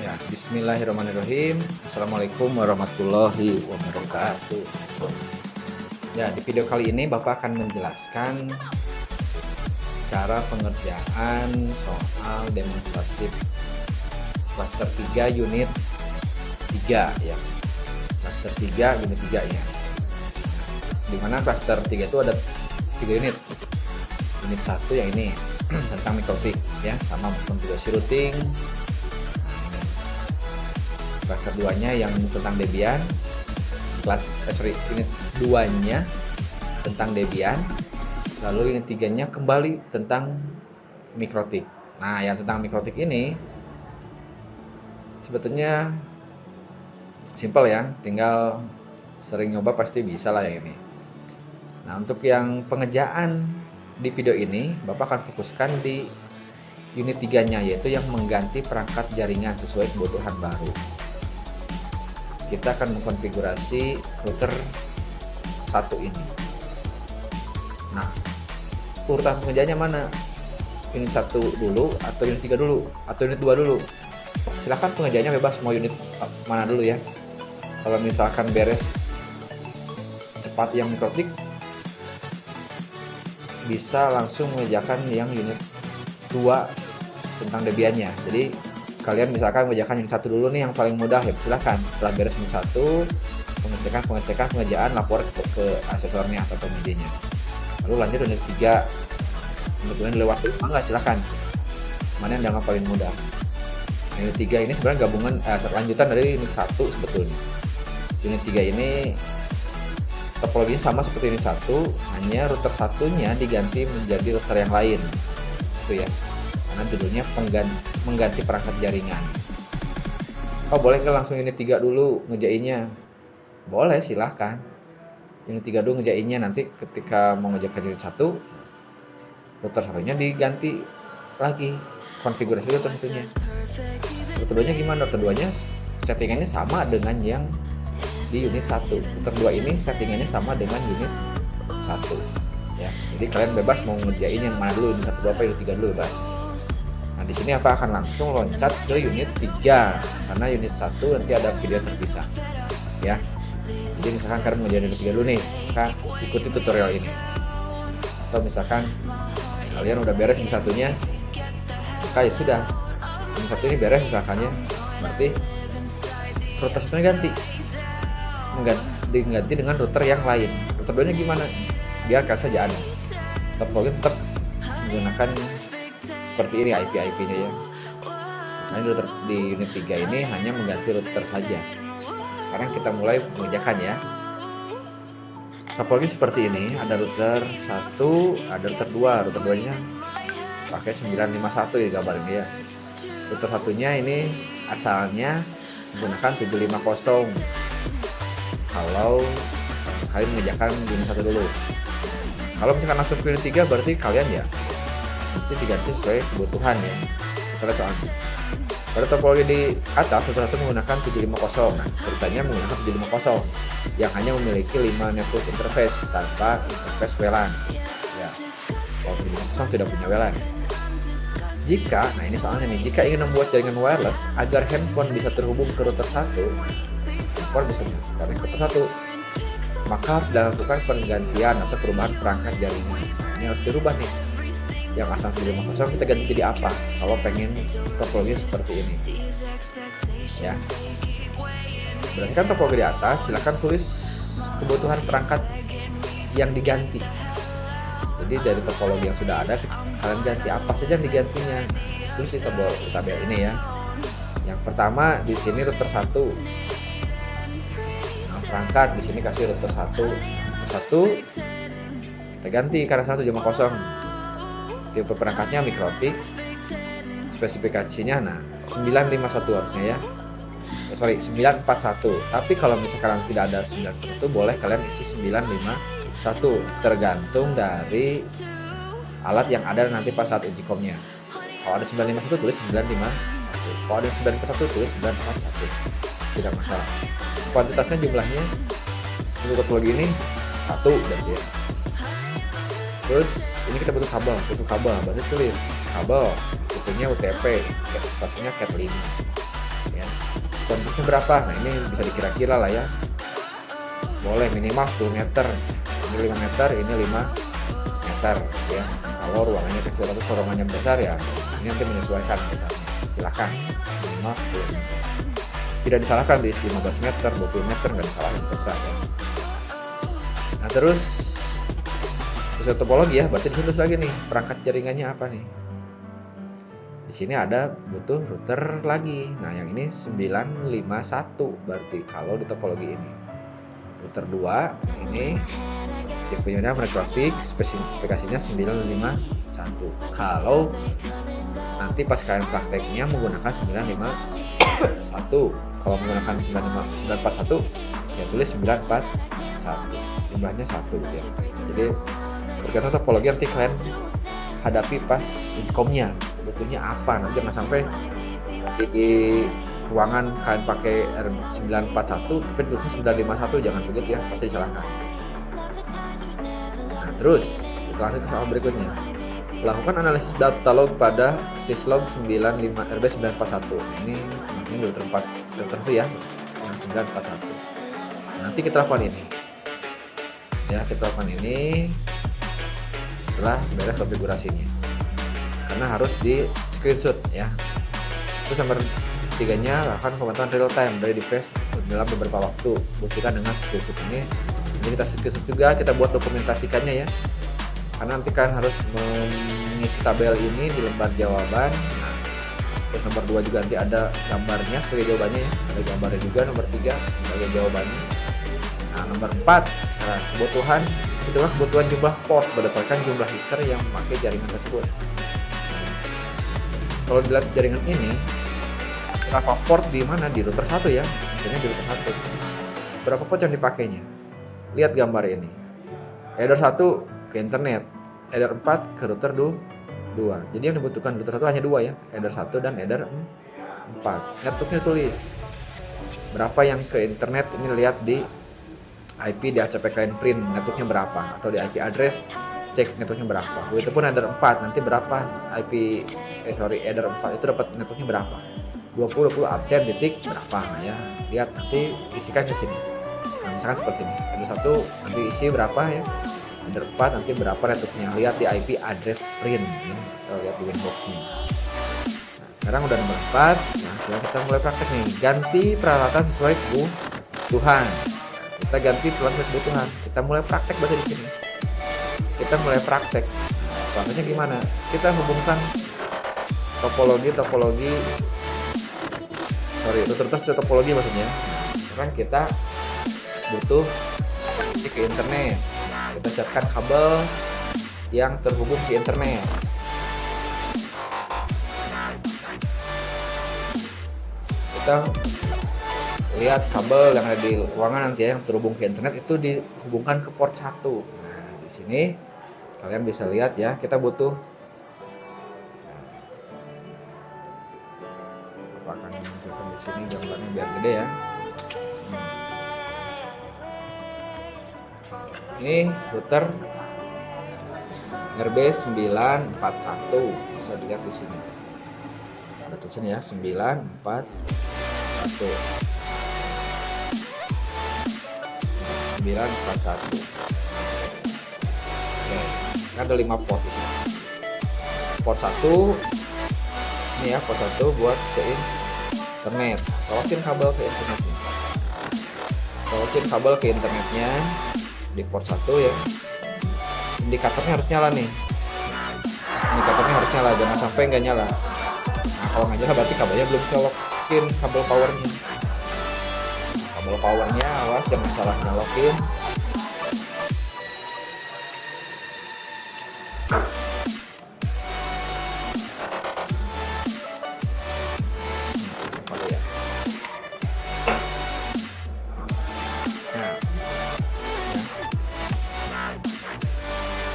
Ya, bismillahirrahmanirrahim. Assalamualaikum warahmatullahi wabarakatuh. Ya, di video kali ini Bapak akan menjelaskan cara pengerjaan soal demonstrasi klaster 3 unit 3 ya. Klaster 3 unit 3 ya. Di mana klaster 3 itu ada 3 unit. Unit 1 yang ini tentang mikrotik ya, sama konfigurasi routing. Klaster 2-nya yang tentang Debian, unit 2-nya tentang Debian, lalu unit 3-nya kembali tentang mikrotik. Nah, yang tentang mikrotik ini sebetulnya simple ya, tinggal sering nyoba pasti bisa lah yang ini. Nah, untuk yang pengerjaan di video ini, Bapak akan fokuskan di unit 3-nya, yaitu yang mengganti perangkat jaringan sesuai kebutuhan baru. Kita akan mengkonfigurasi router 1 ini. Nah, urutan pengerjaannya mana? Unit 1 dulu, atau unit 3 dulu, atau unit 2 dulu? Silahkan pengerjaannya bebas, mau unit mana dulu ya. Kalau misalkan beres cepat yang mikrotik, bisa langsung mengerjakan yang unit 2 tentang Debiannya. Jadi kalian misalkan mengerjakan unit 1 dulu nih yang paling mudah ya, silahkan. Setelah beres unit 1, pengecekan pengerjaan, lapor ke asesornya atau pemijanya. Lalu lanjut unit 3. Kemudian lewat enggak, silahkan. Mana yang dianggap paling mudah. Unit 3 ini sebenarnya gabungan lanjutan dari unit 1 sebetulnya. Unit 3 ini topologinya sama seperti unit 1, hanya router satunya diganti menjadi router yang lain. Itu ya. Karena judulnya mengganti perangkat jaringan. Oh, boleh nggak langsung unit 3 dulu ngejainnya? Boleh, silahkan. Unit 3 dulu ngejainnya, nanti ketika mau ngerjakan unit 1, router satunya diganti lagi konfigurasi router satunya. Router 2-nya gimana? Router 2-nya settingannya sama dengan yang di unit 1. Router 2 ini settingannya sama dengan unit 1 ya. Jadi kalian bebas mau ngerjain yang mana dulu, unit 1 dulu apa unit 3 dulu, bebas. Nah, di sini apa akan langsung loncat ke unit 3 karena unit 1 nanti ada video terpisah ya. Jadi misalkan kalian mengerjakan unit 3 dulu nih, maka ikuti tutorial ini. Atau misalkan kalian udah beres unit 1-nya, maka ya sudah, unit 1 ini beres misalkannya, berarti router 1-nya ganti dengan router yang lain. Router 2-nya gimana? Biarkan saja ada. Topologi tetap menggunakan seperti ini IP-nya ya. Nah, router di unit 3 ini hanya mengganti router saja. Sekarang kita mulai mengerjakan ya. Topologi seperti ini, ada router 1, ada router 2. Router 2-nya pakai 951 ya gambarnya ya. Router satunya ini asalnya menggunakan 750. Kalau kalian mengerjakan unit 1 dulu. Kalau misalkan langsung ke unit 3, berarti kalian ya nanti diganti sesuai kebutuhan ya. Kita lihat soalnya. Pada topologi di atas, router 1 menggunakan 750. Nah, ceritanya menggunakan 750 yang hanya memiliki 5 network interface tanpa interface WLAN. Ya, kalau 750 tidak punya WLAN. Nah ini soalnya nih, jika ingin membuat jaringan wireless agar handphone bisa terhubung ke router 1, handphone bisa terhubung ke router 1, maka harus dilakukan penggantian atau perubahan perangkat jaringan. Ini harus dirubah nih. Yang asal 750 kita ganti jadi apa kalau pengen topologi seperti ini ya. Berdasarkan topologi di atas, silahkan tulis kebutuhan perangkat yang diganti. Jadi dari topologi yang sudah ada, kalian ganti apa saja yang digantinya, tulis di tabel ini ya. Yang pertama di sini router 1. Nah, perangkat di sini kasih router 1 kita ganti karena 750. Tipe perangkatnya mikrotik, spesifikasinya nah 951 harusnya ya. 941. Tapi kalau misalkan tidak ada 941, boleh kalian isi 951 tergantung dari alat yang ada nanti pas saat uji komnya. Kalau ada 951 tulis 951. Kalau ada 941 tulis 941. Tidak masalah. Kuantitasnya jumlahnya untuk topologi ini 1 berarti ya. Terus ini kita butuh kabel, berarti tulis kabel, butuhnya UTP, spasinya cat 5 ya. konteksnya berapa. Nah ini bisa dikira-kira lah ya, boleh minimal 10 meter, ini 5 meter, ini 5 meter ya. Kalau ruangannya kecil atau ruangannya besar ya ini nanti menyesuaikan misalnya, silakan minimal 10 meter. Tidak disalahkan diisi 15 meter, 20 meter, nggak disalahkan, terserah ya. Nah terus sesuai topologi ya, berarti ditulis lagi nih perangkat jaringannya apa nih. Di sini ada butuh router lagi. Nah yang ini 951 berarti kalau di topologi ini. Router 2 ini tipenya network fix, spesifikasinya 951. Kalau nanti pas kalian prakteknya menggunakan 951. Kalau menggunakan 941 ya tulis 941. Jumlahnya 1 gitu ya. Jadi bergantung topologi nanti kalian hadapi pas intercomnya butuhnya apa. Nanti jangan sampai di ruangan kalian pakai R941 tapi tulisnya 951, jangan begitu ya, pasti disalahkan. Nah terus kita lanjut ke soal berikutnya. Lakukan analisis data log pada syslog 95 RB941. Ini router 4 router ya yang 941. Nanti kita lakukan ini ya, kita lakukan ini setelah beres konfigurasinya, karena harus di screenshot ya. Terus nomor 3-nya lakukan pemantauan real time dari device dalam beberapa waktu, buktikan dengan screenshot ini. Jadi kita screenshot juga, kita buat dokumentasikannya ya, karena nanti kan harus mengisi tabel ini di lembar jawaban. Nah, terus nomor 2 juga nanti ada gambarnya sebagai jawabannya ya, ada gambarnya juga nomor 3 sebagai jawabannya. Nah nomor 4, nah, kebutuhan jumlah port berdasarkan jumlah user yang memakai jaringan tersebut. Kalau dilihat jaringan ini berapa port di mana, di router 1 ya, misalnya di router 1 berapa port yang dipakainya. Lihat gambar ini, header 1 ke internet, header 4 ke router 2. Jadi yang dibutuhkan router 1 hanya 2 ya, header 1 dan header 4. Networknya tulis berapa yang ke internet, ini lihat di IP di HCP client print networknya berapa, atau di IP address cek networknya berapa. Begitu pun header 4 nanti berapa header 4 itu dapat networknya berapa, 20 absen titik berapa. Nah ya lihat nanti isikan ke sini. Nah misalkan seperti ini, header 1 nanti isi berapa ya, header 4 nanti berapa networknya, lihat di IP address print ya, atau lihat di winboxnya. Nah sekarang udah nomor 4. Nah kita mulai praktek nih, ganti peralatan sesuai kebutuhan. Kita ganti peralatan kebutuhan, kita mulai praktek bahasa di sini. Kita mulai praktek. Contohnya gimana? Kita hubungkan topologi maksudnya. Sekarang kita butuh koneksi ke internet. Kita siapkan kabel yang terhubung ke internet. Kita lihat kabel yang ada di ruangan nanti ya, yang terhubung ke internet itu dihubungkan ke port 1. Nah, di sini kalian bisa lihat ya, kita butuh akan menunjukkan di sini gambarnya biar gede ya. Ini router RB941, bisa dilihat di sini. Ada tulisannya ya 941. 941. Oke, ada 5 port di sini. Port 1 ini ya, port 1 buat ke internet. Colokin kabel ke internetnya. Colokin kabel ke internetnya di port 1 ya. Indikatornya harus nyala nih. Indikatornya harus nyala, jangan sampai nggak nyala. Nah, kalau nggak nyala berarti kabelnya belum colokin kabel powernya. Kabel powernya awas jangan salah nyolokin.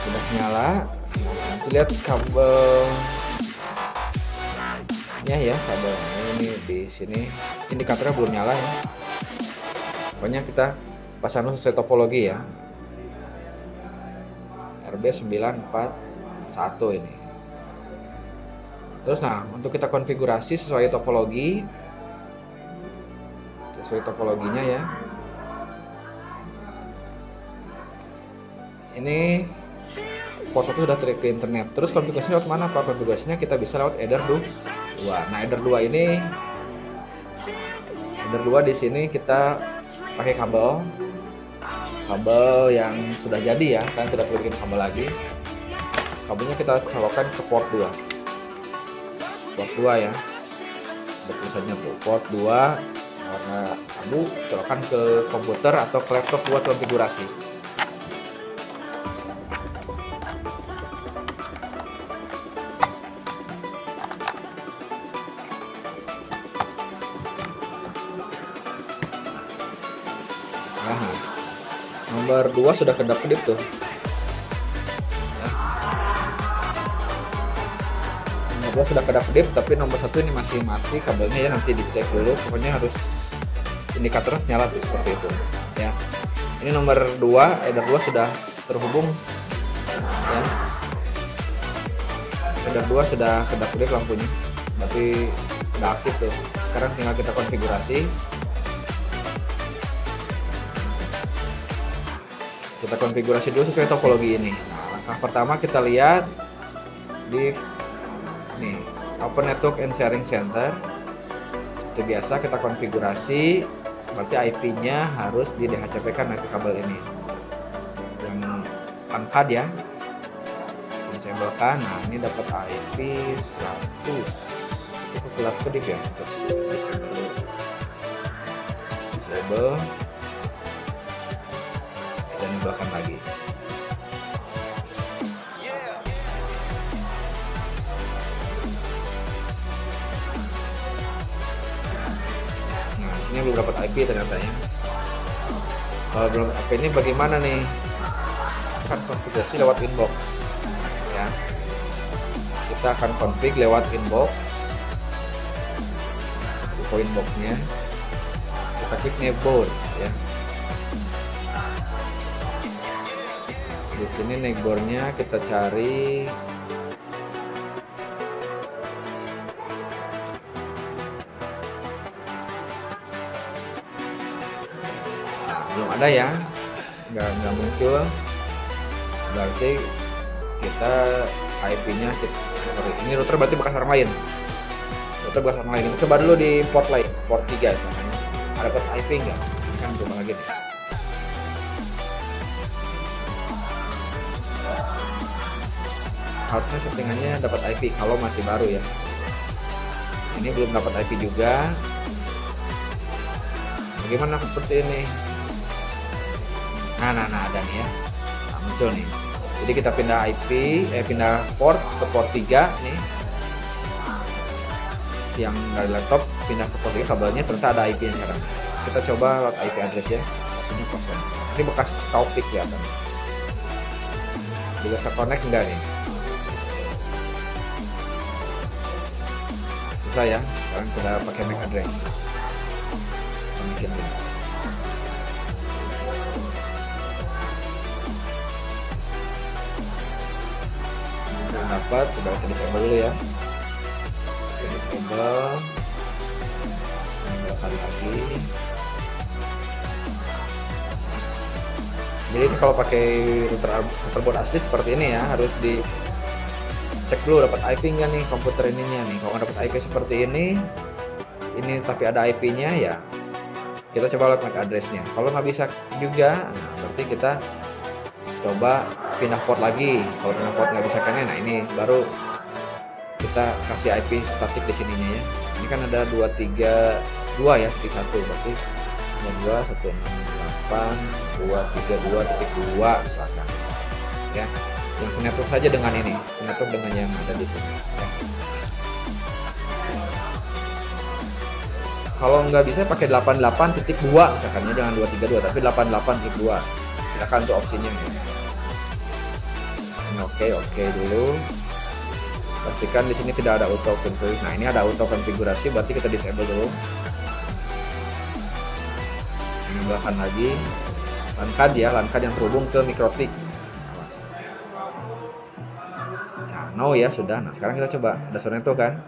Sudah nyala. Nanti lihat kabelnya ya, kabel ini di sini indikatornya belum nyala ya. Pokoknya kita pasang sesuai topologi ya, RB941 ini. Terus nah untuk kita konfigurasi sesuai topologi, sesuai topologinya ya. Ini port 1 sudah ke internet. Terus konfigurasinya lewat mana Pak? Konfigurasinya kita bisa lewat header 2. Nah, header 2 ini, header 2 di sini kita pakai kabel yang sudah jadi ya, kan tidak perlu bikin kabel lagi. Kabelnya kita colokan ke port 2. Port 2 ya. Ada tulisannya tuh, port 2 warna abu, colokan ke komputer atau ke laptop buat konfigurasi. Nah, nomor 2 sudah kedap-kedip tuh. Nomor 2 sudah kedap-kedip, tapi nomor 1 ini masih mati kabelnya ya, nanti dicek dulu. Pokoknya harus indikator nyala tuh seperti itu ya. Ini nomor 2, header 2 sudah terhubung ya. Header 2 sudah kedap-kedip lampunya, tapi udah aktif tuh. Sekarang tinggal kita konfigurasi. Kita konfigurasi dulu sesuai topologi ini. Nah, langkah pertama kita lihat di nih, Open Network and Sharing Center. Seperti biasa kita konfigurasi, berarti IP-nya harus di DHCP-kan IP kabel ini. Yang angkat ya. Disablekan. Nah, ini dapat IP 100. Itu kedap-kedip ya. Disable. Dan belakang lagi. Nah, ini belum dapat IP ternyata ya. Kalau belum IP ini bagaimana nih? Akan konfigurasi lewat inbox ya. Kita akan config lewat inbox. Buka inboxnya. Kita klik neighbor ya. Di sini neighbornya kita cari belum ada ya, nggak muncul, berarti kita IP-nya ini router berarti bekas orang lain. Router bekas orang lain. Kita coba dulu di port lain, port 3 misalnya. Ada dapat IP nggak? Kan coba lagi nih. Harusnya settingannya dapat IP kalau masih baru ya. Ini belum dapat IP juga. Bagaimana seperti ini? Nah ada nih ya. Nah, muncul nih. Jadi kita pindah IP, pindah port ke port 3 nih. Yang dari laptop pindah ke port 3 kabelnya, ternyata ada IP-nya sekarang. Kita coba lewat IP address ya. Ini kosong. Ini bekas Taufik kelihatan. Bisa connect enggak nih? Ya, sekarang kita pakai MAC address. Mungkin belum dapat, coba kita disable dulu ya. Kita disable. Ini kali lagi. Jadi ini kalau pakai router board asli seperti ini ya, harus di cek dulu dapat IP nggak nih komputer ininya nih. Kalau nggak dapat IP seperti ini tapi ada IP-nya ya, kita coba lihat MAC address-nya. Kalau nggak bisa juga, nah, berarti kita coba pindah port lagi. Kalau pindah port nggak bisa kena, nah ini baru kita kasih IP statik di sininya ya. Ini kan ada 232 ya, titik 1 berarti 22.168.232.2 misalkan ya. Yang network saja dengan ini, network dengan yang ada di sini ya. Kalau nggak bisa pakai 88.2 misalkan ya, jangan 232 tapi 88.2. Silakan tuh opsinya ya. Ini oke dulu. Pastikan di sini tidak ada auto config. Nah, ini ada auto konfigurasi, berarti kita disable dulu. Ini belakang lagi. LAN card ya, LAN card yang terhubung ke mikrotik. No ya sudah. Nah sekarang kita coba dasarnya tuh kan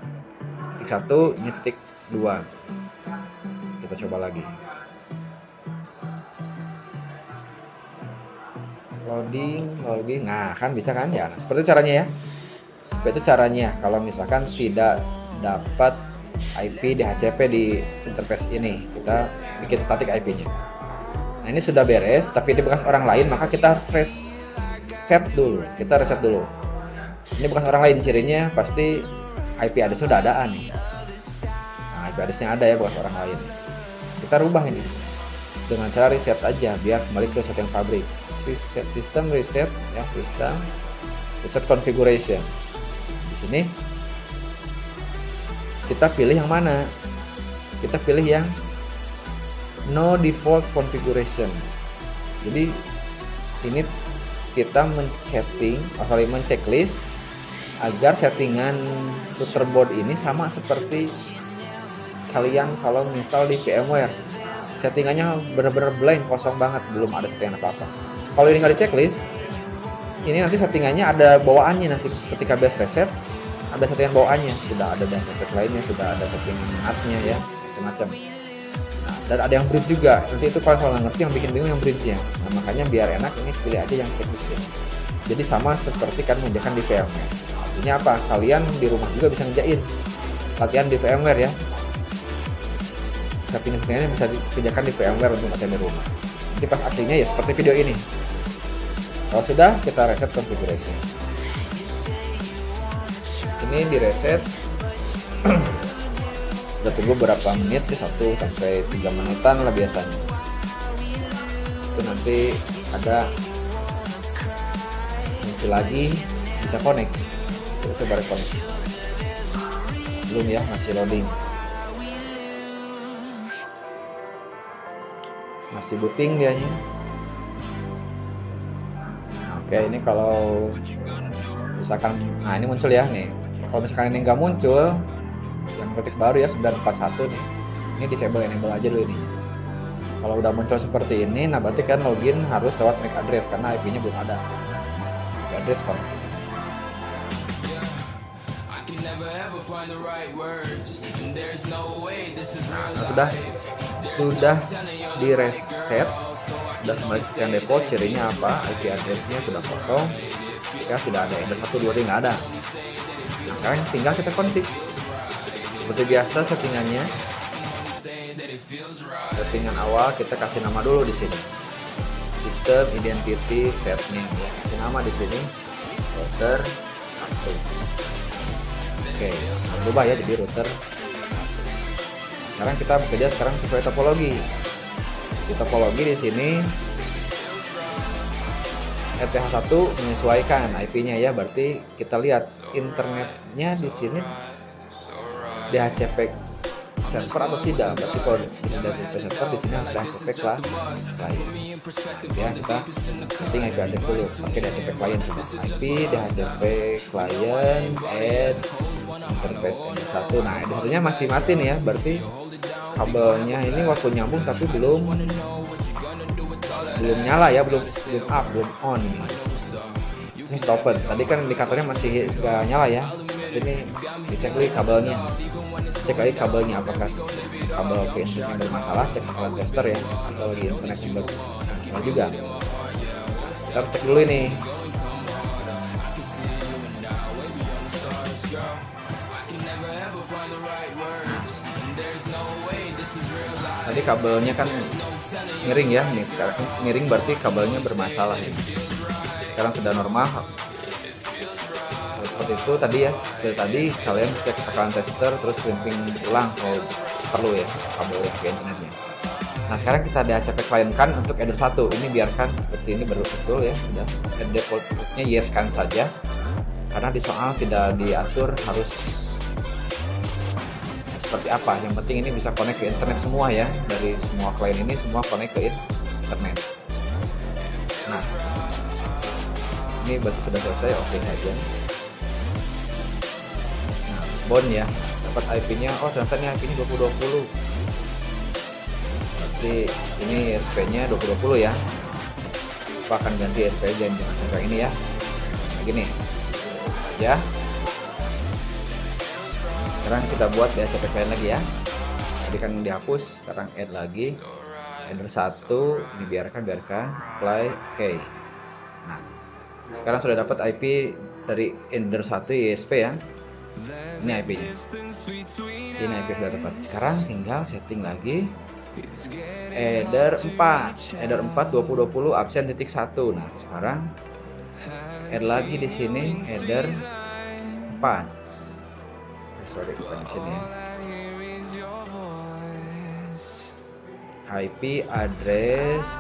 titik 1, ini titik 2. Kita coba lagi. loading. Nah, kan bisa kan ya. Nah, seperti itu caranya ya. Seperti itu caranya kalau misalkan tidak dapat IP DHCP di interface ini, kita bikin static IP-nya. Nah, ini sudah beres, tapi ini bekas orang lain, maka kita reset dulu. Kita reset dulu. Ini bekas orang lain, cirinya pasti IP address sudah ada nih. Nah, IP address-nya ada ya bekas orang lain. Kita rubah ini dengan cara reset aja biar kembali ke setting pabrik. Reset sistem, reset ya, sistem reset configuration. Di sini kita pilih yang mana? Kita pilih yang no default configuration. Jadi ini kita men-checklist agar settingan router board ini sama seperti kalian kalau install di VMware. Settingannya benar-benar blank, kosong banget, belum ada settingan apa-apa. Kalau ini nggak di checklist, ini nanti settingannya ada bawaannya, nanti ketika base reset ada settingan bawaannya, sudah ada DHCP lainnya, sudah ada setting NAT-nya ya, macam-macam. Nah, dan ada yang bridge juga. Nanti itu kalau nggak ngerti yang bikin bingung yang bridge-nya. Nah, makanya biar enak ini pilih aja yang checklist-nya. Jadi sama seperti kan mengerjakan di VMware. Artinya apa? Kalian di rumah juga bisa ngerjain latihan di VMware ya. Settingan-settingannya bisa dikerjakan di VMware untuk latihan di rumah. Jadi pas aslinya ya seperti video ini. Kalau sudah, kita reset configuration. Ini di reset. Kita tunggu berapa menit ya, 1 sampai 3 menitan lah biasanya. Itu nanti ada muncul lagi, bisa connect. Kita coba connect. Belum ya, masih loading. Masih booting dianya. Oke, ini kalau misalkan, nah ini muncul ya nih. Kalau misalkan ini nggak muncul, yang ketik baru ya 941 nih. Ini disable enable aja dulu ini. Kalau udah muncul seperti ini, nah berarti kan login harus lewat MAC address karena IP-nya belum ada. MAC address kon. Nah, sudah di reset, sudah kembali sekian default. Cirinya apa? IP address-nya sudah kosong ya, tidak ada address 1, 2, 3 nggak ada. Nah, sekarang tinggal kita config seperti biasa. Settingan awal kita kasih nama dulu di sini, sistem identity set name ya, kasih nama di sini router 1. Oke, berubah ya jadi router. Sekarang kita bekerja sesuai topologi. Di topologi di sini RTH1 menyesuaikan IP-nya ya, berarti kita lihat internetnya di sini DHCP server atau tidak. Berarti kalau di DHCP server di sini harus DHCP client. Ya, kita setting IP address dulu pakai DHCP client cuma IP DHCP client add interface N1. Nah, N1-nya masih mati nih ya, berarti kabelnya ini waktu nyambung tapi belum nyala ya, belum up, belum on. Ini stopper. Tadi kan indikatornya masih nggak nyala ya. Ini dicek lagi kabelnya. Cek lagi kabelnya apakah kabel ke internet yang bermasalah, cek kabel tester ya, atau lagi internet yang bermasalah juga. Kita cek dulu ini. Tadi kabelnya kan miring ya, ini sekarang miring berarti kabelnya bermasalah ya. Sekarang sudah normal. Seperti itu tadi ya, dari tadi kalian cek tekanan tester terus crimping ulang kalau perlu ya kabel yang ke internetnya. Nah, sekarang kita DHCP client kan untuk header 1. Ini biarkan seperti ini betul ya, sudah. Defaultnya yes kan saja. Karena di soal tidak diatur harus seperti apa. Yang penting ini bisa connect ke internet semua ya. Dari semua klien ini semua connect ke internet. Nah, ini berarti sudah selesai, oke saja. Nah, bond ya, dapat IP-nya. Oh, ternyata ini IP-nya 2020. Berarti ini SP-nya 2020 ya. Aku akan ganti SP jangan sampai ini ya. Nah, gini. Ya. Sekarang kita buat DHCP client lagi ya. Tadi kan dihapus, sekarang add lagi. Header 1 ini biarkan apply. Oke. Nah, sekarang sudah dapat IP dari Ender 1 ISP ya. Ini IP-nya. Ini IP sudah dapat. Sekarang tinggal setting lagi. Header 4. Header 4 2020 absen titik 1. Nah, sekarang add lagi di sini header 4. Sorry, bukan di sini ya. IP address.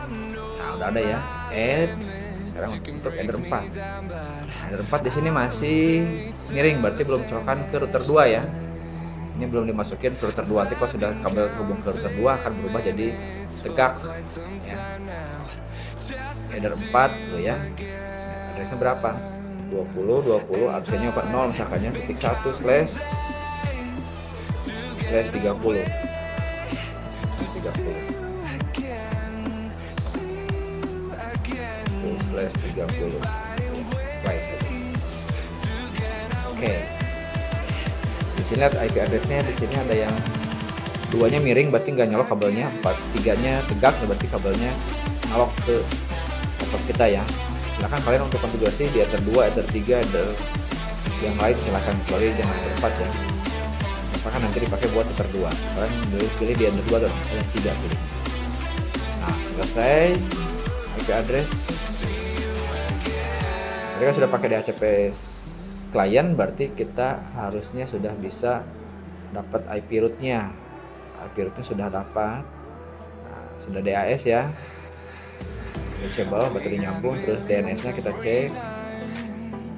Nah, udah ada ya. Add. Sekarang untuk header 4. Header 4 di sini masih miring, berarti belum colokan ke router 2 ya. Ini belum dimasukin ke router 2. Nanti kalau sudah kabel terhubung ke router 2 akan berubah jadi tegak ya. Header 4 dulu ya. Addressnya berapa? 20 absennya 40 misalkannya titik 1 slash 30 slash 30 Oke. Di sini lihat IP addressnya, di sini ada yang duanya miring berarti nggak nyolok kabelnya, 3-nya tegak berarti kabelnya nyolok ke laptop kita ya. Silahkan kalian untuk konfigurasi di Ether 2, Ether 3, Ether yang lain silahkan, kecuali jangan Ether 4 ya. Apakah nanti dipakai buat Ether 2. Kalian pilih di Ether 2 dan Ether 3 pilih. Nah, selesai IP address. Mereka sudah pakai DHCP klien, berarti kita harusnya sudah bisa dapat IP rootnya. IP rootnya sudah dapat. Nah, sudah DAS ya. Reachable, baterai nyambung, terus DNS-nya kita cek.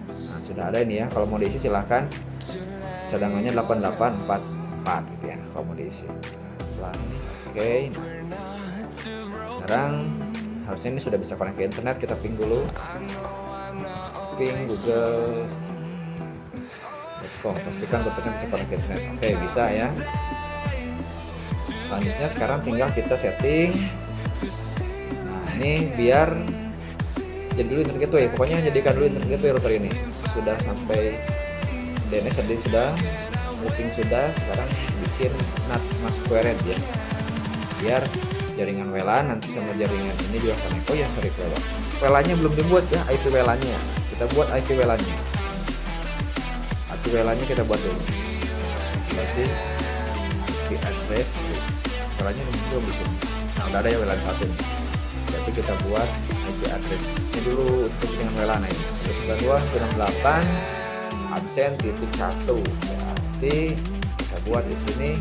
Nah, sudah ada ini ya. Kalau mau diisi silahkan. Cadangannya 8844 gitu ya. Kalau mau diisi. Oke. Sekarang harusnya ini sudah bisa connect ke internet. Kita ping dulu. Ping google.com. Pastikan routernya bisa connect ke internet. Oke, bisa ya. Selanjutnya sekarang tinggal kita setting. Ini biar jadi dulu internet gateway, pokoknya jadikan dulu internet gateway router ini. Sudah sampai DNS tadi sudah, routing sudah, sekarang bikin NAT mas query ya. Biar jaringan WLAN nanti sama jaringan ini juga connect. Oh ya, sorry, WLAN-nya belum dibuat ya, IP WLAN-nya. Kita buat IP WLAN-nya. IP WLAN-nya kita buat dulu. Berarti IP address WLAN-nya belum bikin. Nah, udah ada ya WLAN satu nih. Berarti kita buat IP address ini dulu untuk dengan WLAN ini 92.98 absen titik 1. Berarti kita buat di sini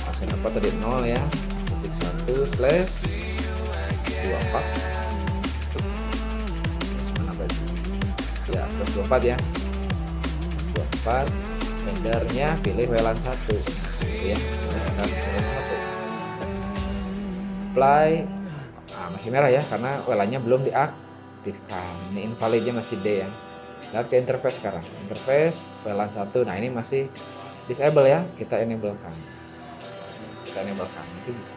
absen apa tadi 0 ya, titik 1 slash 24 ya, 24 ya, 24. Headernya pilih WLAN 1 ya, WLAN 1 apply. Nah, masih merah ya karena WLAN-nya belum diaktifkan. Ini invalidnya masih D ya. Lihat ke interface sekarang. Interface WLAN 1. Nah, ini masih disable ya. Kita enablekan.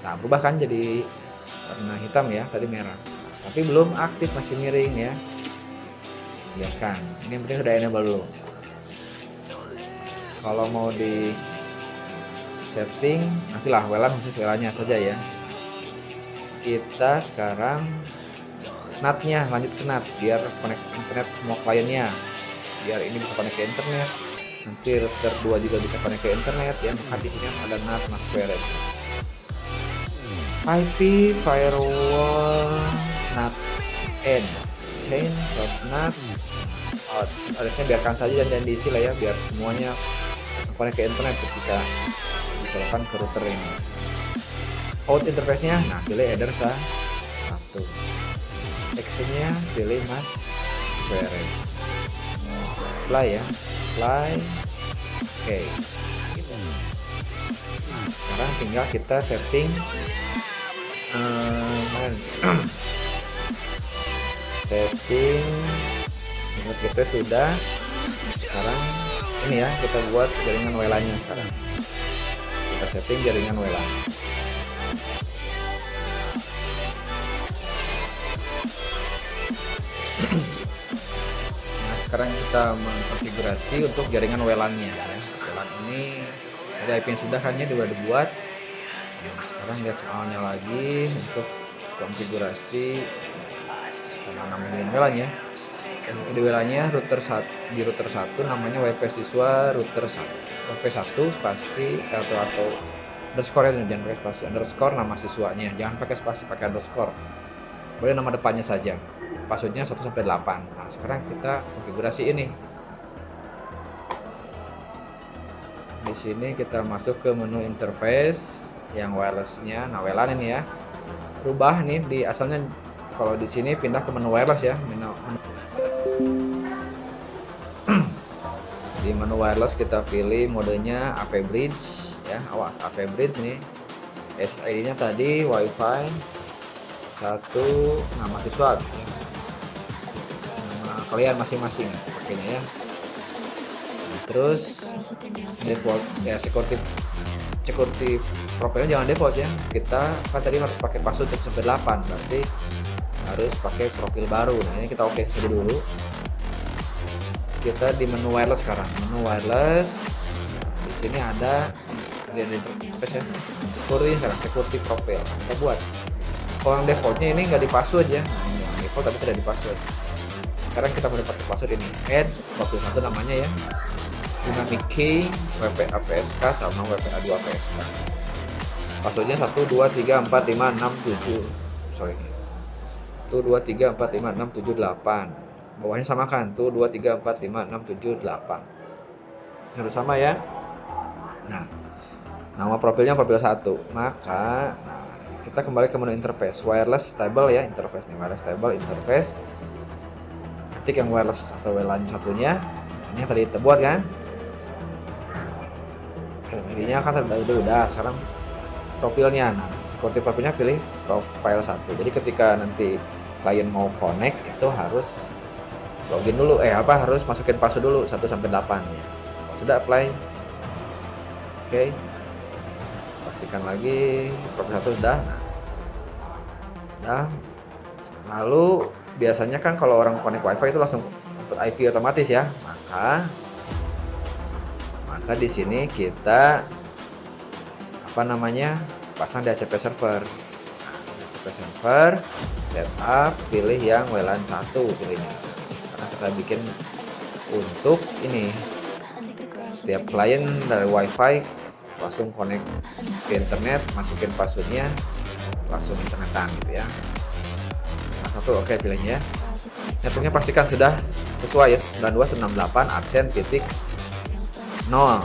Nah, berubah kan jadi warna hitam ya, tadi merah. Tapi belum aktif, masih miring ya. Biarkan. Ini yang penting udah enable dulu. Kalau mau di setting, nantilah WLAN khusus WLAN-nya saja ya. Kita sekarang NAT-nya lanjut ke NAT biar connect internet semua kliennya, biar ini bisa connect ke internet, nanti router 2 juga bisa connect ke internet ya. Maka di sini ada NAT mas query IP firewall NAT end chain source NAT out. Harusnya biarkan saja dan diisi lah ya, biar semuanya connect ke internet ketika dicolokkan ke router ini. Out interface-nya, nah pilih header 1. Action-nya pilih mas query. Apply ya, apply. Oke. Gitu. Nah, sekarang tinggal kita setting setting menurut kita sudah. Sekarang ini ya, kita buat jaringan WLAN-nya sekarang. Kita setting jaringan WLAN. Nah, sekarang kita mengkonfigurasi untuk jaringan WLAN-nya ya. WLAN ini ada IP yang sudah kan ya dibuat. Nah, sekarang lihat soalnya lagi untuk konfigurasi namanya WLAN ya. Di WLAN-nya di router 1 namanya WP siswa router 1. WP 1 spasi atau underscore ya, jangan pakai spasi. Underscore nama siswanya, jangan pakai spasi, pakai underscore. Boleh nama depannya saja. Passwordnya 1 sampai 8. Nah, sekarang kita konfigurasi ini. Di sini kita masuk ke menu interface yang wireless-nya. Nah, WLAN ini ya. Rubah nih di asalnya, kalau di sini pindah ke menu wireless ya, menu wireless. Di menu wireless kita pilih modenya AP Bridge ya, awas AP Bridge nih. SID-nya tadi WiFi 1 nama siswa, nama kalian masing-masing pakainya ya. Terus default ya, security profilnya jangan default ya. Kita kan tadi harus pakai password 1 sampai 8, berarti harus pakai profil baru. Nah, ini kita oke saja dulu. Kita di menu wireless sekarang. Menu wireless. Di sini ada di interface ya. Security profile. Kita buat. Kalau yang defaultnya ini nggak di password ya. Nah, ini yang default tapi tidak di password. Sekarang kita mau dapat password ini. Add 21 namanya ya. Dynamic key, WPA PSK sama WPA 2 PSK. Passwordnya 1 2 3 4 5 6 7. Sorry. 1 2 3 4 5 6 7 8. Bawahnya samakan, tuh 2 3 4 5 6 7 8. Harus sama ya. Nah, nama profilnya profil 1. Maka kita kembali ke menu interface, wireless stable ya, interface nih, wireless stable interface. Ketik yang wireless atau WLAN satunya. Ini yang tadi kita buat kan. Ininya kan udah, sekarang profilnya. Nah, security profilnya pilih profile 1. Jadi ketika nanti klien mau connect itu harus login dulu, harus masukin password dulu 1 sampai 8 ya. Sudah apply. Oke. Pastikan lagi profil 1 sudah. Nah, lalu biasanya kan kalau orang connect WiFi itu langsung dapat IP otomatis ya. Maka di sini kita pasang DHCP server. DHCP server, setup, pilih yang WLAN 1 pilihnya. Karena kita bikin untuk ini setiap klien dari WiFi langsung connect ke internet, masukin passwordnya, langsung internetan gitu ya. Nah, 1 oke pilihnya. Networknya pastikan sudah sesuai ya, 92.168 aksen titik 0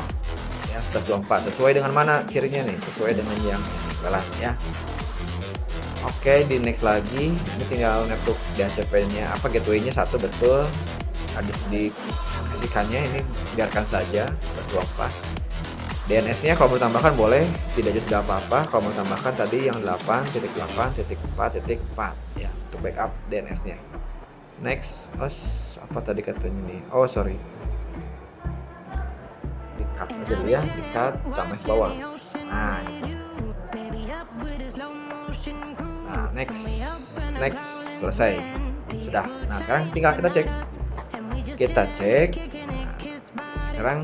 ya, 124. Sesuai dengan mana cirinya nih? Sesuai dengan yang WLAN ya. Oke, di next lagi. Ini tinggal network DHCP-nya gateway-nya 1 betul. Harus dikasihkannya, ini biarkan saja 124. DNS-nya kalau mau tambahkan boleh, tidak juga apa-apa. Kalau mau tambahkan tadi yang 8.8.4.4 ya, untuk backup DNS-nya. Next, apa tadi katanya nih? Oh, sorry. Di-cut aja dulu ya, di-cut tambah bawah. Nah, next selesai sudah. Nah, sekarang tinggal kita cek. Sekarang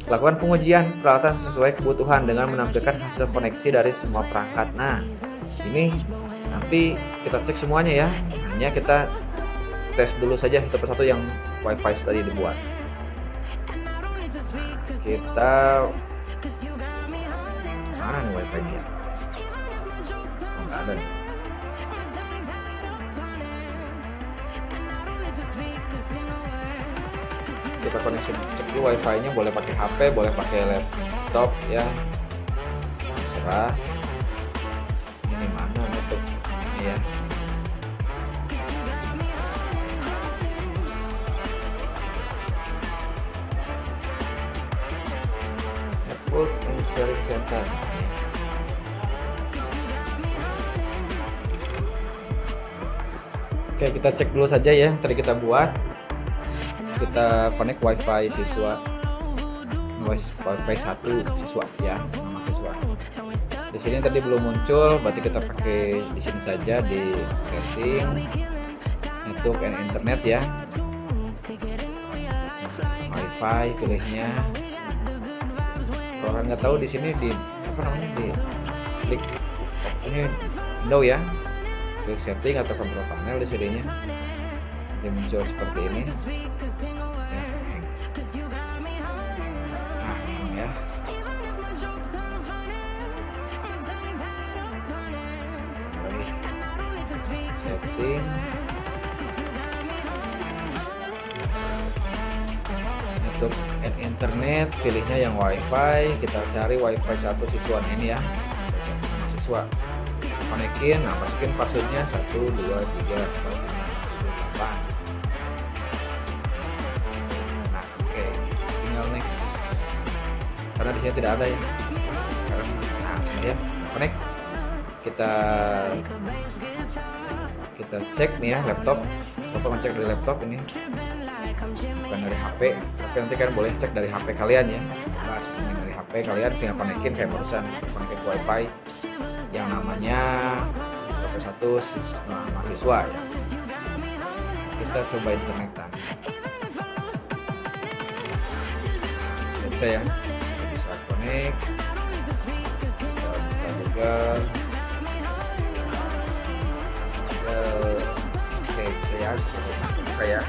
lakukan pengujian peralatan sesuai kebutuhan dengan menampilkan hasil koneksi dari semua perangkat. Nah, ini nanti kita cek semuanya ya. Hanya kita tes dulu saja satu persatu yang WiFi tadi dibuat. Kita mana nih WiFi-nya? Nggak ada nih. Kita koneksi cek di WiFi-nya, boleh pakai HP, boleh pakai laptop ya, terserah. Ini mana untuk ini ya. Network and Sharing Center. Oke, kita cek dulu saja ya, tadi kita buat. Kita connect WiFi siswa, WiFi 1 siswa ya, nama siswa. Di sini tadi belum muncul, berarti kita pakai di sini saja di setting network and internet ya. WiFi pilihnya. Kalau kalian nggak tahu di sini di di klik ini window ya. klik setting atau kontrol panel di sininya, nanti muncul seperti ini ya. Nah ini ya, setting untuk internet, pilihnya yang wifi, kita cari wifi 1 siswa ini ya, siswa konekin. Nah masukin passwordnya 1 2 3 4 5 6 7 8. Nah oke, tinggal next karena di sini tidak ada ya sekarang. Nah ya connect, kita cek nih ya laptop, Bapak ngecek dari laptop ini bukan dari HP, tapi nanti kalian boleh cek dari HP kalian ya. Bebas, ini dari HP kalian tinggal konekin kayak barusan, konekin ke wifi yang namanya HP1 mahasiswa ya. Kita coba internetan, selesai ya, bisa connect, kita buka Google. Oke saya buka ya.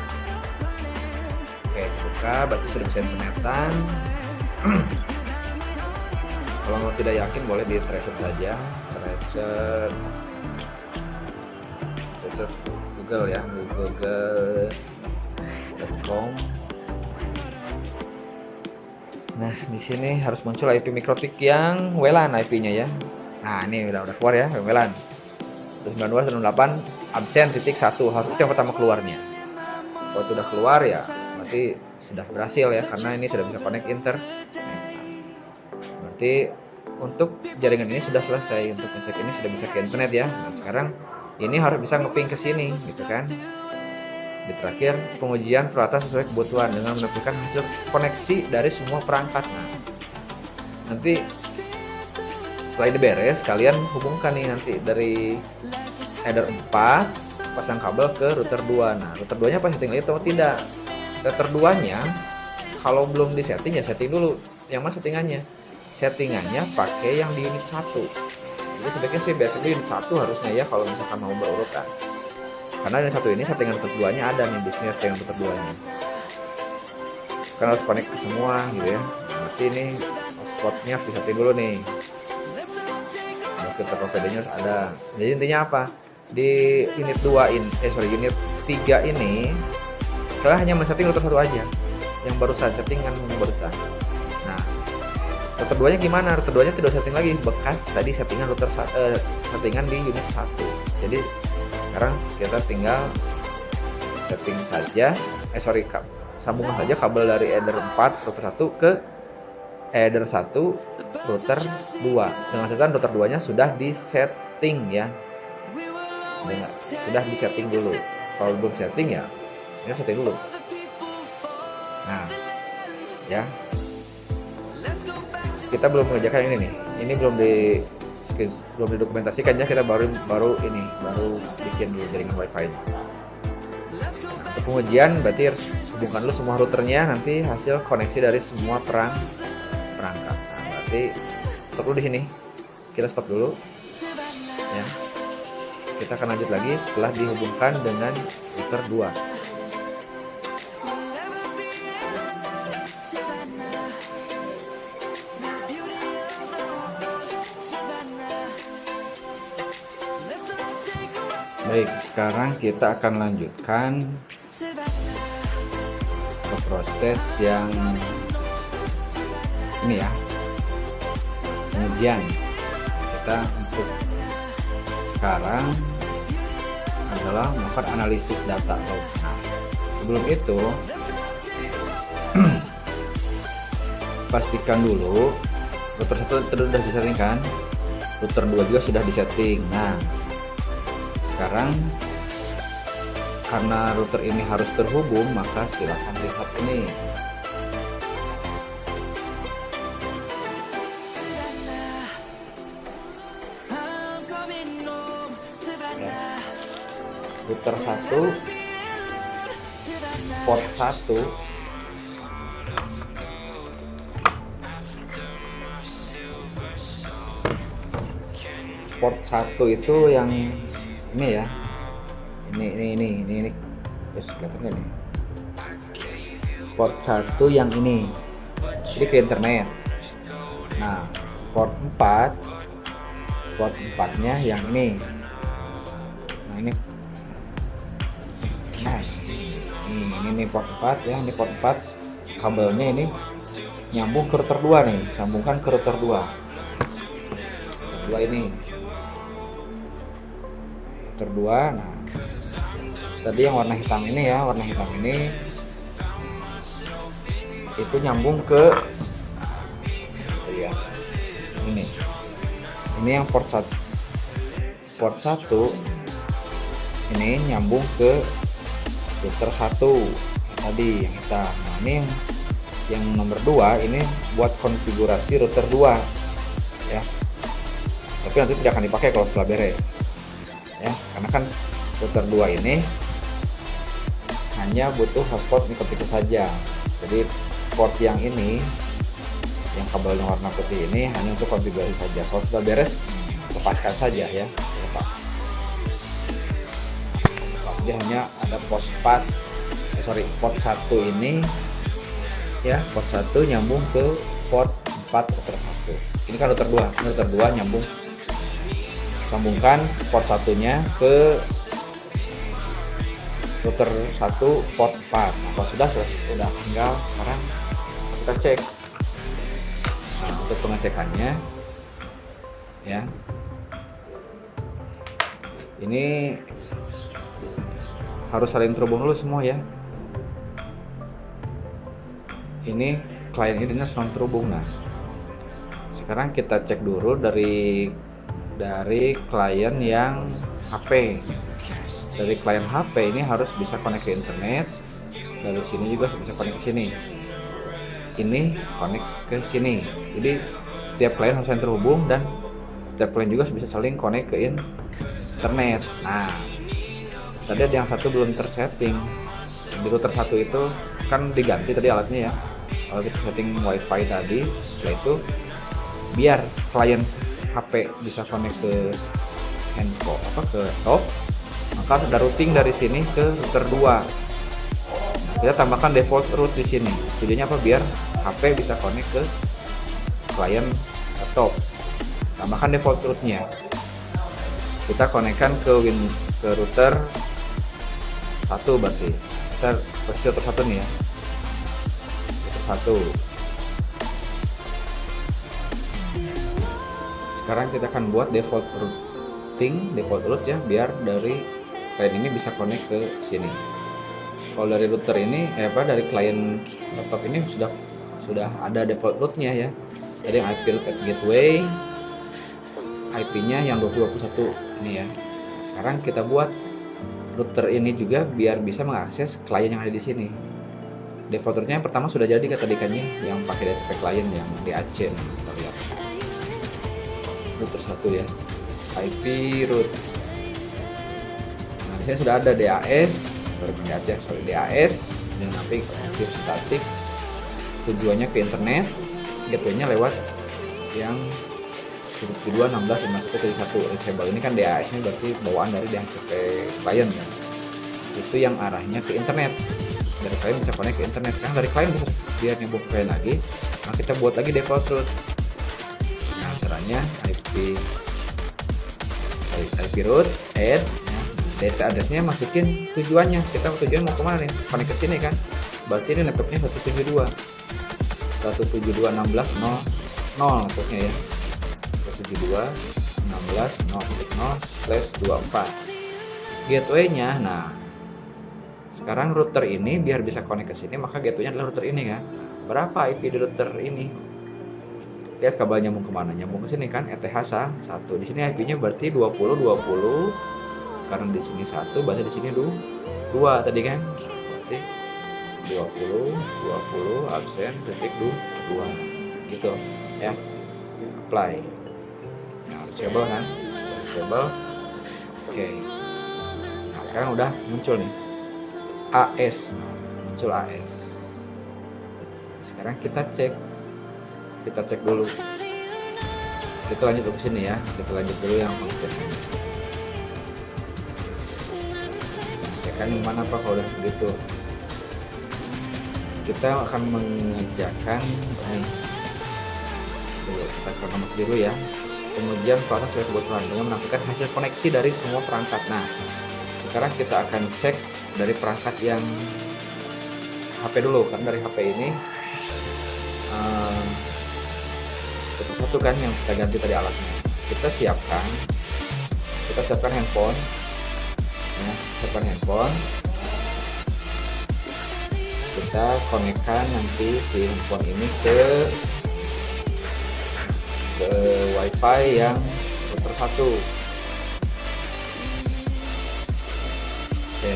Oke buka, berarti sudah bisa internetan. Kalau tidak yakin boleh di reset saja, reset Google ya, google.com. Nah di sini harus muncul IP mikrotik yang WLAN IP-nya ya. Nah ini udah keluar ya WLAN 92.168 absen titik 1, harus itu yang pertama keluarnya. Kalau sudah keluar ya berarti sudah berhasil ya, karena ini sudah bisa connect internet. Berarti untuk jaringan ini sudah selesai, untuk ngecek ini sudah bisa ke internet ya. Nah, sekarang ini harus bisa ngeping ke sini gitu kan. Di terakhir pengujian peralatan sesuai kebutuhan dengan menampilkan hasil koneksi dari semua perangkat. Nah nanti setelah ini beres, kalian hubungkan nih nanti dari header 4 pasang kabel ke router 2. Nah router 2 nya apa, setting lagi atau tidak? Router 2 nya kalau belum di setting ya setting dulu. Yang mana settingannya? Settingannya pakai yang di unit 1. Jadi sebaiknya sih biasanya unit 1 harusnya ya kalau misalkan mau berurutan. Karena unit 1 ini settingan router 2 nya ada nih, di sini settingan router 2 nya. Karena harus connect ke semua gitu ya. Berarti ini hotspotnya harus disetting dulu nih. Kita providernya harus ada. Jadi intinya apa? Di unit 2 ini, unit 3 ini kalian hanya men-setting router 1 aja. Yang barusan settingan yang barusan. Nah, router 2 nya gimana? Router 2 nya tidak setting lagi, bekas tadi settingan router settingan di unit 1. Jadi sekarang kita tinggal setting saja, sambungan saja kabel dari header 4 router 1 ke header 1 router 2. Dengan catatan router 2 nya sudah disetting ya. Sudah disetting dulu. Kalau belum setting ya ini setting dulu. Nah ya, kita belum mengerjakan ini nih. Ini belum didokumentasikan ya, kita baru bikin dulu jaringan wifi nya. Nah, untuk pengujian berarti harus hubungkan dulu semua routernya, nanti hasil koneksi dari semua perangkat. Nah, berarti stop dulu di sini. Kita stop dulu ya. Kita akan lanjut lagi setelah dihubungkan dengan router 2. Baik, sekarang kita akan lanjutkan ke proses yang ini ya, pengujian. Kita untuk sekarang adalah melakukan analisis data. Nah, sebelum itu pastikan dulu router 1 sudah disetting kan, router 2 juga sudah disetting. Nah sekarang karena router ini harus terhubung, maka silakan lihat ini. Ya. Router 1 port 1 port 1 itu yang ini ya, ini terus kelihatan nggak nih, port 1 yang ini ke internet. Nah port 4 nya yang ini. Nah ini ini port 4 ya, ini port 4 kabelnya ini nyambung ke router 2 nih, sambungkan ke router 2 ini router 2. Nah tadi yang warna hitam ini ya, warna hitam ini itu nyambung ke ya, ini yang port 1 ini nyambung ke router 1 tadi yang hitam. Nah ini yang nomor 2 ini buat konfigurasi router 2 ya, tapi nanti tidak akan dipakai kalau setelah beres ya, karena kan router 2 ini hanya butuh hotspot mikrotik saja. Jadi port yang ini, yang kabelnya warna putih ini hanya untuk konfigurasi saja. Kalau sudah beres, lepaskan saja ya. Lepas. Jadi hanya ada port 1 ini ya, port 1 nyambung ke port 4 router 1. Ini kan router 2, ini router 2 nyambung, sambungkan port 1-nya ke router 1 port 4. Nah, kalau sudah tinggal sekarang kita cek. Nah, untuk pengecekannya ya, ini harus saling terhubung dulu semua ya. Ini klien ini saling terhubung. Nah sekarang kita cek dulu dari klien yang HP. Dari klien HP ini harus bisa connect ke internet. Dari sini juga bisa connect ke sini. Ini connect ke sini. Jadi setiap klien harus saling terhubung dan setiap klien juga bisa saling connect ke internet. Nah tadi ada yang satu belum tersetting. Di router 1 itu kan diganti tadi alatnya ya. Kalau kita setting wifi tadi, setelah itu biar klien HP bisa connect ke handphone ke laptop, maka ada routing dari sini ke router 2. Nah, kita tambahkan default route di sini. Tujuannya apa? Biar HP bisa connect ke klien laptop. Tambahkan default route-nya. Kita konekkan ke router 1 berarti. Kita versi router 1 nih ya. Router 1. Sekarang kita akan buat default route ya, biar dari klien ini bisa connect ke sini. Kalau dari router ini dari klien laptop ini sudah ada default route-nya ya. Jadi yang IP route gateway, IP-nya yang 2021 ini ya. Sekarang kita buat router ini juga biar bisa mengakses klien yang ada di sini. Default route-nya yang pertama sudah jadi tadikannya yang pakai DHCP klien yang DAC. Kita lihat router 1 ya, IP route. Nah di sini sudah ada DAS, DAS dengan IP aktif statik. Tujuannya ke internet, gateway-nya lewat yang 72.16.51.1 reachable. Ini kan DAS-nya berarti bawaan dari DHCP klien kan. Itu yang arahnya ke internet. Dari klien bisa connect ke internet. Kan dari klien bisa biar nyambung ke klien lagi. Nah kita buat lagi default route. Nah caranya IP route add ya. DC address-nya masukin tujuannya. Kita tujuan mau kemana nih? Connect ke sini kan. Berarti ini networknya 172.16.0.0 networknya ya. 172.16.0.0/24 gateway-nya. Nah sekarang router ini biar bisa connect ke sini, maka gateway-nya adalah router ini kan. Berapa IP di router ini? Lihat kabel nyambung kemana? Nyambung ke sini kan, ETH 1. Di sini IP-nya berarti 20 karena di sini 1, berarti di sini 2 tadi kan. Berarti 20 absen titik 2 gitu ya. Apply. Nah, reachable kan? Reachable. Oke. Nah, sekarang udah muncul nih AS. Muncul AS. Sekarang kita cek dulu. Kita lanjut ke sini ya. Kita lanjut dulu yang konfigurasi. Tekan yang mana Pak? Kalau udah begitu, kita akan mengerjakan kita konfirmasi dulu ya. Pengujian proses sesuai kebutuhan dengan menampilkan hasil koneksi dari semua perangkat. Nah, sekarang kita akan cek dari perangkat yang HP dulu, kan dari HP ini satu kan yang kita ganti tadi alatnya. Kita siapkan handphone, ya, siapkan handphone. Kita konekkan nanti si handphone ini ke WiFi yang router 1. Oke.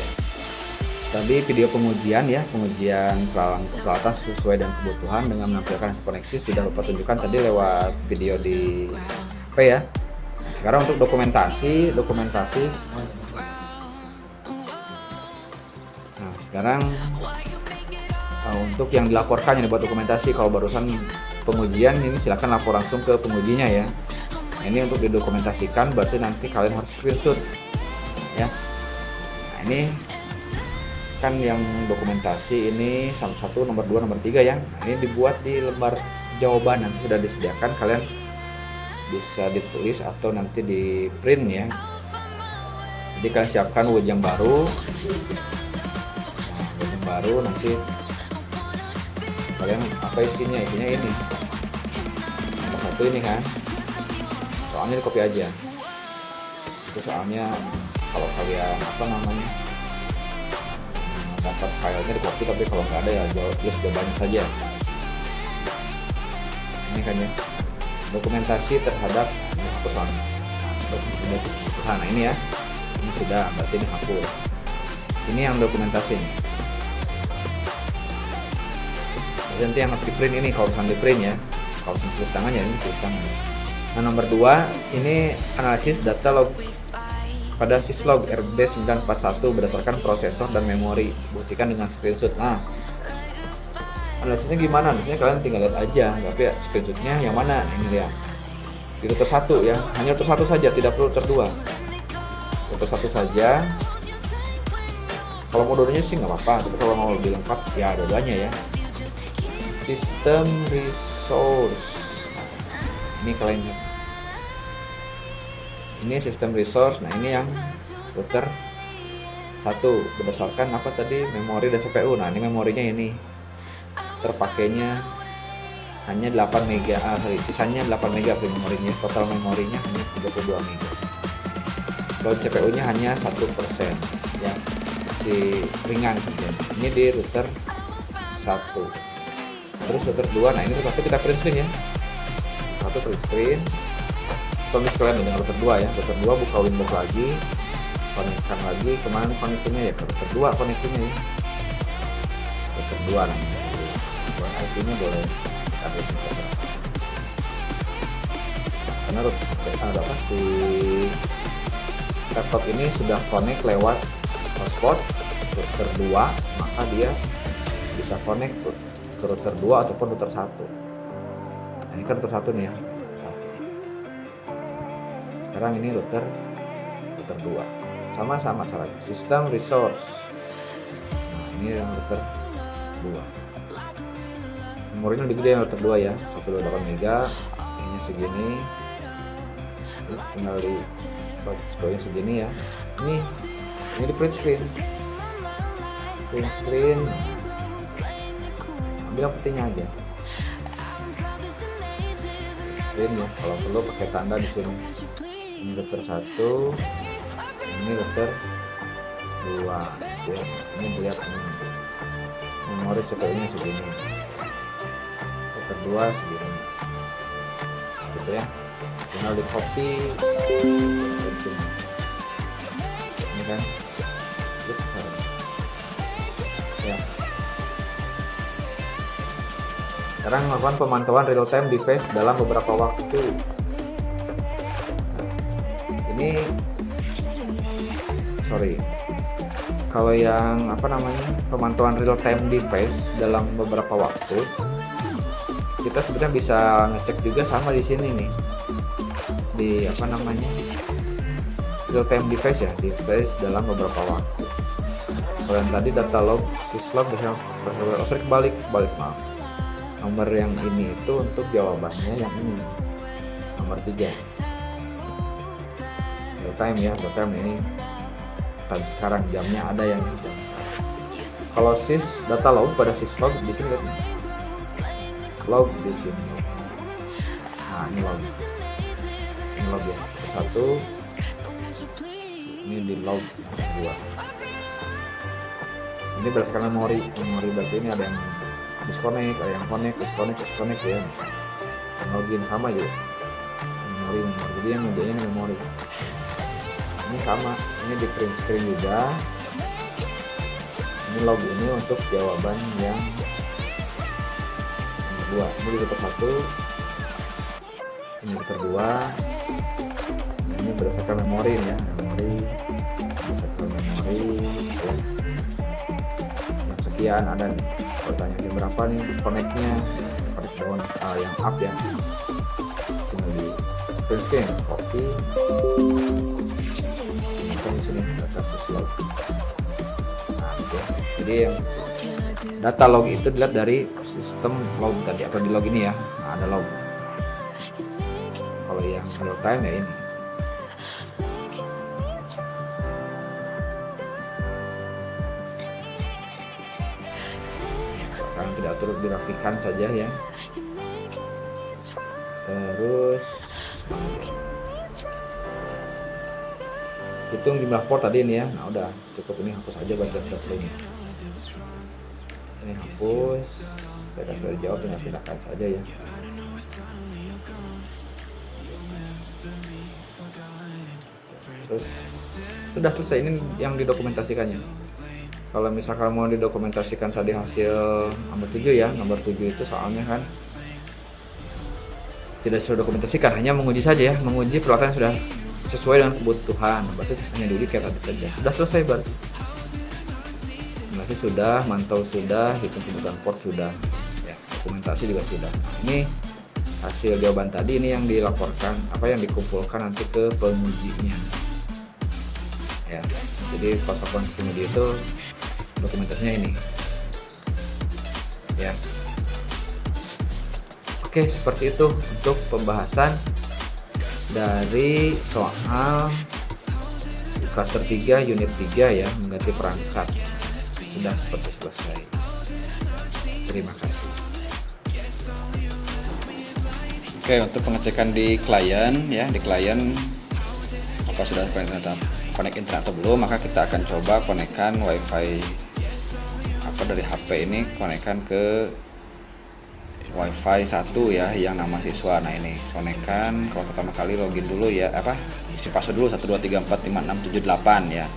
Tadi video pengujian ya, pengujian peralatan sesuai dengan kebutuhan dengan menampilkan koneksi sudah Bapak tunjukkan tadi lewat video di HP ya. Sekarang untuk dokumentasi. Nah, sekarang untuk yang dilaporkan yang dibuat dokumentasi, kalau barusan pengujian ini silakan lapor langsung ke pengujinya ya. Ini untuk didokumentasikan berarti nanti kalian harus screenshot ya. Nah, ini kan yang dokumentasi ini sama 1, nomor 2, nomor 3 ya. Nah, ini dibuat di lembar jawaban, nanti sudah disediakan, kalian bisa ditulis atau nanti di print ya. Jadi kalian siapkan wujang baru. Nah, wujang baru nanti kalian apa isinya ini nomor 1 ini kan, soalnya di copy aja itu. Soalnya kalau kalian dapat filenya di copy, tapi kalau nggak ada ya tulis jawabannya saja. Ini kan ya, dokumentasi terhadap kebutuhan. Nah ini ya, ini sudah, berarti ini hapus. Ini yang dokumentasi nih. Nanti yang harus di print ini, kalau misalnya di print ya, kalau tulis tangannya ini tulis tangan. Nah nomor 2 ini analisis data log pada syslog RB941 berdasarkan prosesor dan memori, buktikan dengan screenshot. Nah analisisnya gimana? Analisisnya kalian tinggal lihat aja, tapi ya, screenshotnya yang mana? Ini lihat di router 1 ya, hanya router 1 saja, tidak perlu router 2, router 1 saja. Kalau modulnya sih nggak apa-apa, tapi kalau mau lebih lengkap ya dua-duanya ya. System resource. Nah, ini kalian lihat. Ini sistem resource. Nah, ini yang router 1 berdasarkan apa tadi? Memori dan CPU. Nah, ini memorinya ini. Terpakainya hanya 8 MB. Sisanya 8 MB memorinya. Total memorinya hanya 32 MB. Dan CPU-nya hanya 1% ya. Masih ringan gitu. Ini di router 1. Terus router 2, nah ini router 1 kita print screen ya. Satu print screen. Kalau kalian dengan router 2 ya, router 2 buka Windows lagi, konekkan lagi, kemana koneksinya ya, ke router 2 koneksinya ya. Router 2 namanya. Buat IP-nya boleh kita print screen. Karena router si laptop ini sudah connect lewat hotspot router 2, maka dia bisa connect ke router 2 ataupun router 1. Nah, ini kan router 1 nih ya. Sekarang ini router 2. Sama-sama caranya. Sistem resource. Nah, ini yang router 2. Memorinya lebih gede yang router 2 ya. 128 MB. Ini segini. Tinggal di scrollnya segini ya. Ini di print screen. Ambil yang pentingnya aja. Print ya, kalau perlu pakai tanda di sini. Ini router 1, ini router 2 ya. Ini lihat ini. Memori CPU-nya segini. Router 2 segini. Gitu ya. Tinggal di copy ini kan. Ya. Sekarang melakukan pemantauan real time device dalam beberapa waktu. Ini kalau yang pemantauan real time device dalam beberapa waktu, kita sebenarnya bisa ngecek juga sama di sini nih, di real time device ya, device dalam beberapa waktu. kalian tadi data log, syslog bisa kebalik maaf. Nomor yang ini itu untuk jawabannya yang ini, nomor 3. Real time ya, real time ini time sekarang, jamnya ada yang jam sekarang. Kalau sys data log pada syslog di sini lihat nih. Log di sini. Nah, ini log. Ini log ya. 1. Ini di log 2. Ini berdasarkan memori berarti ini ada yang disconnect, ada yang disconnect ya. Login sama juga. Memori. Jadi yang menjadinya memori. Ini sama, ini di print screen juga. Ini log ini untuk jawaban yang nomor 2. Ini diputar 1. Ini diputar 2. Ini berdasarkan memori ya, berdasarkan memori ya. Jam sekian ada nih, pertanyaan jam berapa nih connect-nya, connect down yang up ya, tinggal di print screen, copy, ini di sini data syslog. Nah gitu ya. Jadi yang data log itu dilihat dari sistem log tadi atau di log ini ya. Nah, ada log. Kalau yang real time ya ini. Sekarang tidak turut dirapikan saja ya. Terus hitung jumlah port tadi ini ya. Nah udah cukup, ini hapus aja baca ini. Ini hapus. Saya kasih dari jawab, tinggal pindahkan saja ya. Terus sudah selesai, ini yang didokumentasikannya. Kalau misalkan mau didokumentasikan tadi hasil nomor 7 ya, nomor 7 itu soalnya kan tidak sudah dokumentasikan, hanya menguji saja ya, menguji peralatan sudah sesuai dengan kebutuhan, berarti hanya diuji kayak tadi saja. Sudah selesai berarti. Berarti sudah, mantau sudah, hitung kebutuhan port sudah, ya, dokumentasi juga sudah. Ini hasil jawaban tadi, ini yang dilaporkan, apa yang dikumpulkan nanti ke pengujinya. Ya, jadi pas laporan penguji itu dokumentasinya ini. Ya. Oke, seperti itu untuk pembahasan dari soal klaster 3 unit 3 ya, mengganti perangkat. Sudah seperti selesai. Terima kasih. Oke, untuk pengecekan di klien ya, di klien apa sudah connect internet atau belum, maka kita akan coba konekkan wifi apa dari HP ini, konekkan ke wifi 1 ya yang nama siswa. Nah ini konekkan, kalau pertama kali login dulu ya, isi password dulu 123456778 ya.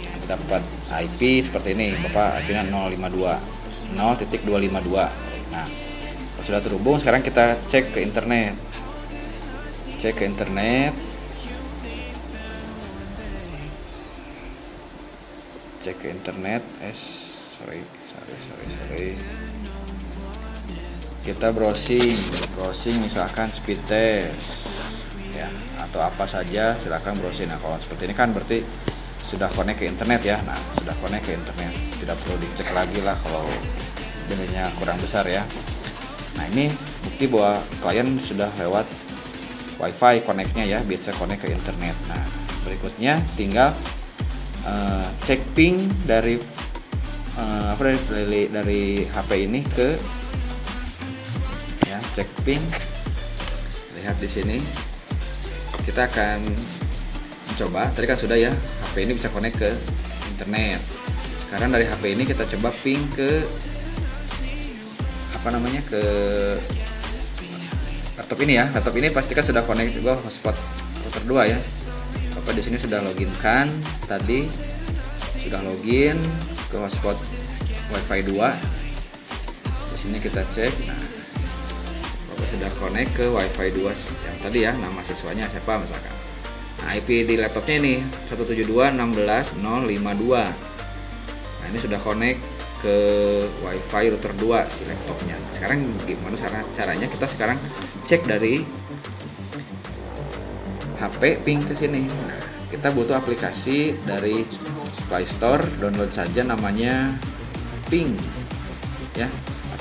Nanti dapat IP seperti ini, Bapak IP-nya 052 0.252. Nah kalau sudah terhubung, sekarang kita cek ke internet. Sorry. Kita browsing misalkan speed test ya, atau apa saja silakan browsing. Nah kalau seperti ini kan berarti sudah connect ke internet ya. Nah sudah connect ke internet, tidak perlu dicek lagi lah kalau dengannya kurang besar ya. Nah ini bukti bahwa klien sudah lewat wifi connectnya ya, bisa connect ke internet. Nah berikutnya tinggal cek ping dari dari HP ini ke ya, cek ping. Lihat di sini. Kita akan mencoba. Tadi kan sudah ya, HP ini bisa connect ke internet. Sekarang dari HP ini kita coba ping ke ke laptop ini ya. Laptop ini pastikan sudah connect juga hotspot router 2 ya. Bapak di sini sudah login kan tadi, sudah login ke hotspot wifi 2. Di sini kita cek. Nah Bapak sudah connect ke wifi 2 yang tadi ya, nama siswanya siapa misalkan. Nah IP di laptopnya ini 172.16.052. Nah ini sudah connect ke wifi router 2 si laptopnya. Sekarang gimana caranya? Kita sekarang cek dari HP ping ke sini. Nah, kita butuh aplikasi dari Play Store, download saja namanya Ping ya,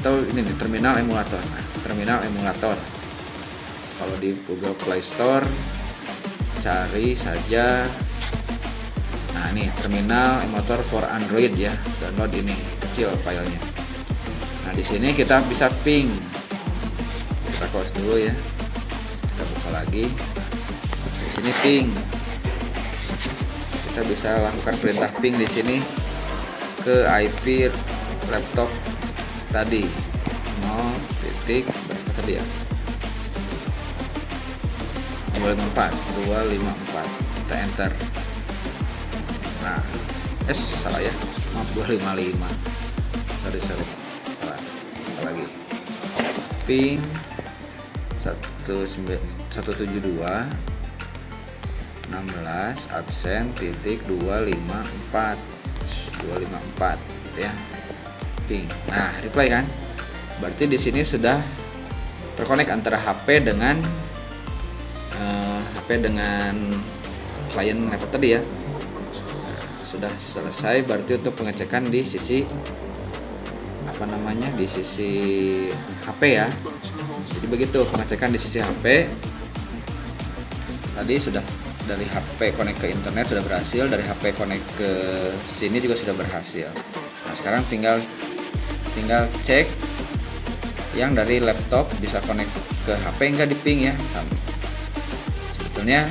atau ini nih terminal emulator. Nah, terminal emulator. Kalau di Google Play Store cari saja, nah ini terminal emulator for Android ya, download ini kecil filenya. Nah di sini kita bisa ping, kita close dulu ya, kita buka lagi. Di sini ping, kita bisa lakukan perintah ping di sini ke IP laptop tadi 0. Berapa tadi ya, 254 kita enter. Nah salah ya, maaf 255, sorry salah lagi. Ping 172 16 absen titik 254 ya, ping. Nah reply kan, berarti di sini sudah terkonek antara HP dengan klien laptop tadi ya. Sudah selesai berarti untuk pengecekan di sisi di sisi HP ya. Jadi begitu pengecekan di sisi HP. Tadi sudah dari HP connect ke internet sudah berhasil, dari HP connect ke sini juga sudah berhasil. Nah sekarang tinggal cek yang dari laptop bisa connect ke HP enggak di ping ya. Sebetulnya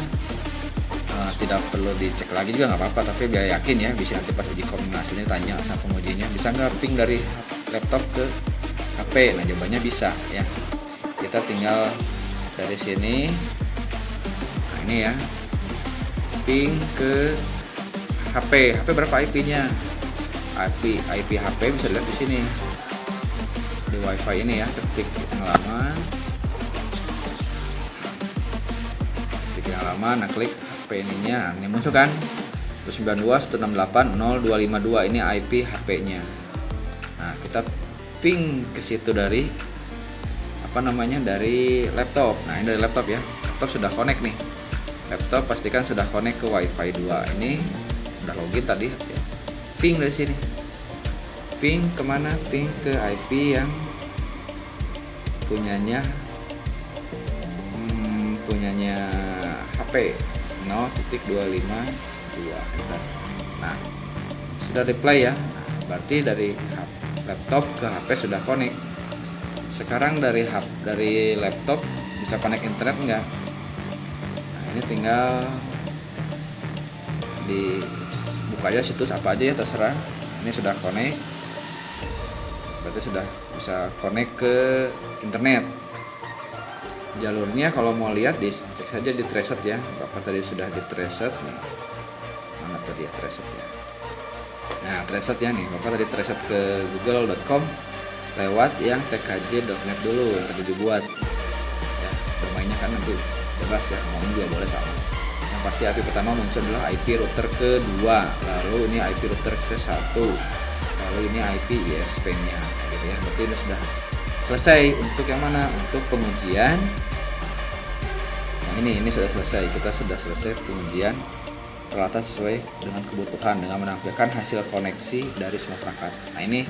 tidak perlu dicek lagi juga nggak apa-apa, tapi biar yakin ya, bisa nanti pas uji kombinasinya tanya sama pengujinya, bisa nggak ping dari laptop ke HP. Nah jawabannya bisa ya. Kita tinggal dari sini, nah ini ya, ping ke HP berapa IP-nya, IP HP bisa dilihat di sini di WiFi ini ya. Ketik halaman, nah klik HP ininya, ini muncul kan 192.168.0.252, ini IP HP-nya. Nah kita ping ke situ dari dari laptop. Nah ini dari laptop ya, laptop sudah connect nih, laptop pastikan sudah connect ke WiFi 2. Ini udah login tadi ya. Ping dari sini, ping kemana, ping ke IP yang punyanya HP 0.252. Nah sudah reply ya. Nah, berarti dari laptop ke HP sudah connect. Sekarang dari laptop bisa connect internet enggak? Nah ini tinggal dibuka aja situs apa aja ya, terserah. Ini sudah connect, berarti sudah bisa connect ke internet. Jalurnya kalau mau lihat cek saja di Traset ya. Bapak tadi sudah di Traset nih. Mana tadi ya Traset ya. Nah Traset ya nih, Bapak tadi Traset ke google.com lewat yang tkj.net dulu yang tadi dibuat ya. Bermainnya kan nanti bebas ya, mau juga boleh sama. Yang pasti IP pertama muncul adalah IP router kedua, lalu ini IP router ke-1, lalu ini IP ISP nya gitu ya. Berarti ini sudah selesai untuk yang mana, untuk pengujian. Nah ini sudah selesai, kita sudah selesai pengujian peralatan sesuai dengan kebutuhan dengan menampilkan hasil koneksi dari semua perangkat. Nah ini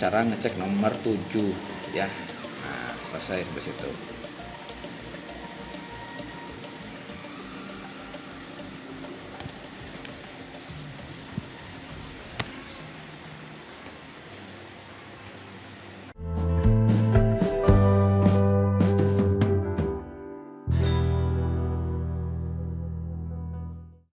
cara ngecek nomor 7 ya. Nah selesai sampai situ.